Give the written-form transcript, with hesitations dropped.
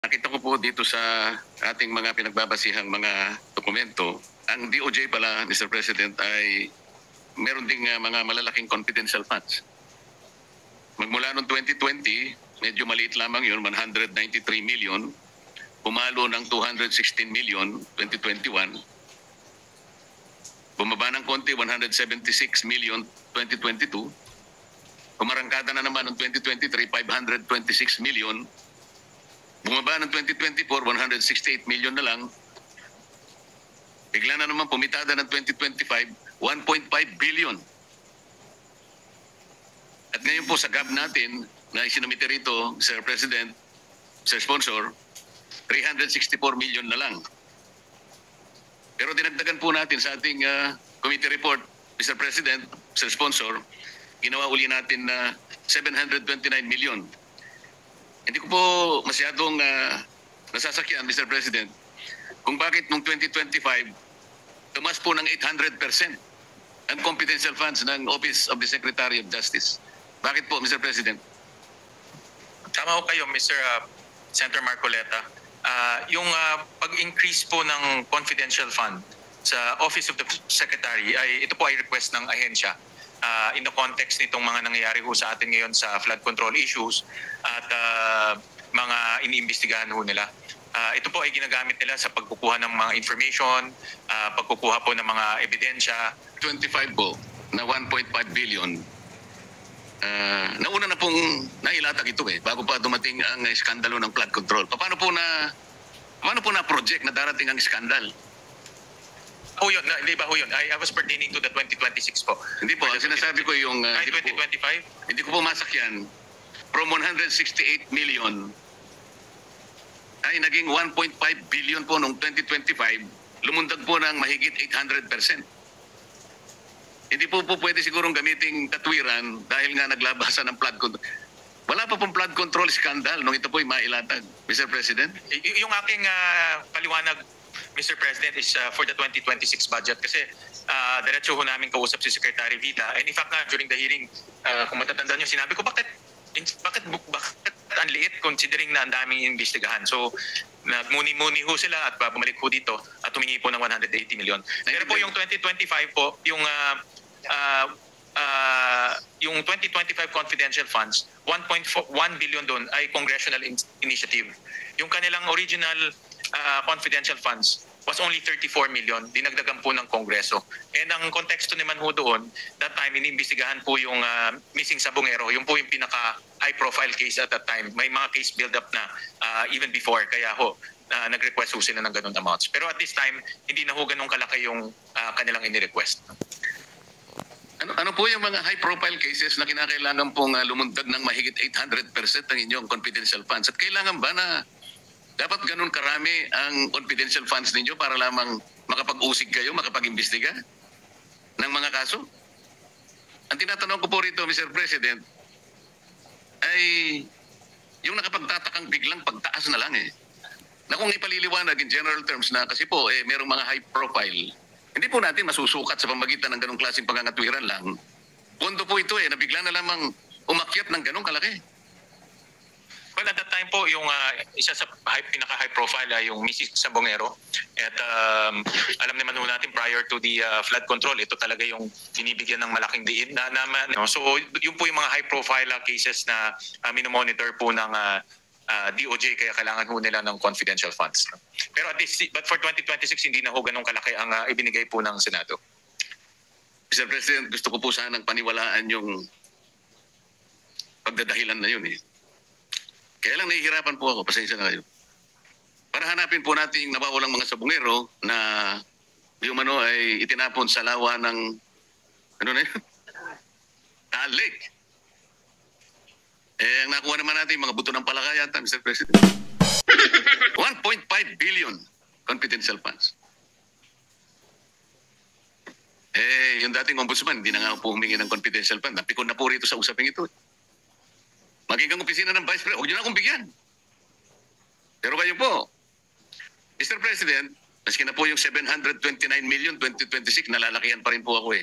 Nakita ko po dito sa ating mga pinagbabasihang mga dokumento, ang DOJ pala, Mr. President, ay meron ding mga malalaking confidential funds. Magmula noong 2020, medyo maliit lamang yun, 193 million. Pumalo ng 216 million, 2021. Bumaba ng konti, 176 million, 2022. Pumarangkada na naman noong 2023, 526 million. Bumaba ng 2024, 168 million na lang. Bigla na naman pumitada ng 2025, 1.5 billion. At ngayon po sa GAB natin na isinumite rito, Sir President, Sir Sponsor, 364 million na lang. Pero dinagdagan po natin sa ating committee report, Mr. President, Sir Sponsor, ginawa uli natin na 729 million. Hindi ko po masyadong nasasakyan, Mr. President, kung bakit noong 2025, tumas po ng 800% ang confidential funds ng Office of the Secretary of Justice. Bakit po, Mr. President? Tama ko kayo, Mr. Senator Marcoleta. Yung pag-increase po ng confidential fund sa Office of the Secretary, ito po ay request ng ahensya. In the context nitong mga nangyayari ho sa atin ngayon sa flood control issues at mga iniimbestigahan ho nila. Ito po ay ginagamit nila sa pagkukuha ng mga information, pagkukuha po ng mga ebidensya. 25 po na 1.5 billion. Nauna na pong nailatag ito bago pa dumating ang skandalo ng flood control. Paano po na project na darating ang skandal? Oh yun, hindi ba ho yun? I was pertaining to the 2026 po. Hindi po, sinasabi ko yung... 2025? Hindi ko po masakyan. From 168 million ay naging 1.5 billion po noong 2025, lumundag po ng mahigit 800%. Hindi po pwede sigurong gamiting katwiran dahil nga naglabasan ng flood control. Wala pa pong flood control scandal nung ito po'y mailatag, Mr. President. Yung aking paliwanag, Mr. President, is for the 2026 budget kasi diretso ho namin kausap si Secretary Vita. And in fact during the hearing, kung matatandaan nyo, sinabi ko bakit ang liit considering na ang daming investigahan. So nagmuni-muni ho sila at bumalik ho dito at humingi po ng 180 million. Pero po yung 2025 po, yung 2025 confidential funds, 1.1 billion doon ay congressional initiative. Yung kanilang original confidential funds was only 34 million, dinagdagan po ng Kongreso. And ang konteksto naman ho doon, that time inimbestigahan po yung missing Sabongero, yung po yung pinaka-high profile case at that time. May mga case build-up na even before, kaya ho, nag-request ho sila ng ganun amounts. Pero at this time, hindi na ho ganun kalaki yung kanilang ini-request. Ano po yung mga high-profile cases na kinakailangan pong lumundag ng mahigit 800% ng inyong confidential funds? At kailangan ba na dapat ganun karami ang confidential funds ninyo para lamang makapag-usig kayo, makapag-imbestiga ng mga kaso? Ang tinatanong ko po rito, Mr. President, ay yung nakapagtatakang biglang pagtaas na lang na kung ipaliliwanag in general terms na kasi po merong mga high profile, hindi po natin masusukat sa pamagitan ng ganung klaseng pangangatwiran lang. Pondo po ito na bigla na lamang umakyat ng ganung kalaki. Well, at that time po, yung isa sa pinaka-high profile ay yung Mrs. Sabongero. At alam naman ho natin prior to the flood control, ito talaga yung binibigyan ng malaking diin. So yun po yung mga high profile cases na minomonitor po ng DOJ, kaya kailangan ho nila ng confidential funds. Pero but for 2026, hindi na ho ganun kalaki ang ibinigay po ng Senado. Mr. President, gusto ko po sanang paniwalaan yung pagdadahilan na yun Kaya lang nahihirapan po ako, pasensya na kayo. Para hanapin po natin yung nawawalang mga sabongero na yung ay itinapon sa lawa ng lake. Ang nakuha naman natin yung mga buto ng palaka yata, Mr. President. 1.5 billion confidential funds. Yung dating ombudsman, hindi na nga po humingi ng confidential fund. Napikon na po rito sa usaping ito. Maging ang opisina ng Vice President, huwag nyo na akong bigyan. Pero kayo po, Mr. President, maski na po yung 729 million 2026, nalalakihan pa rin po ako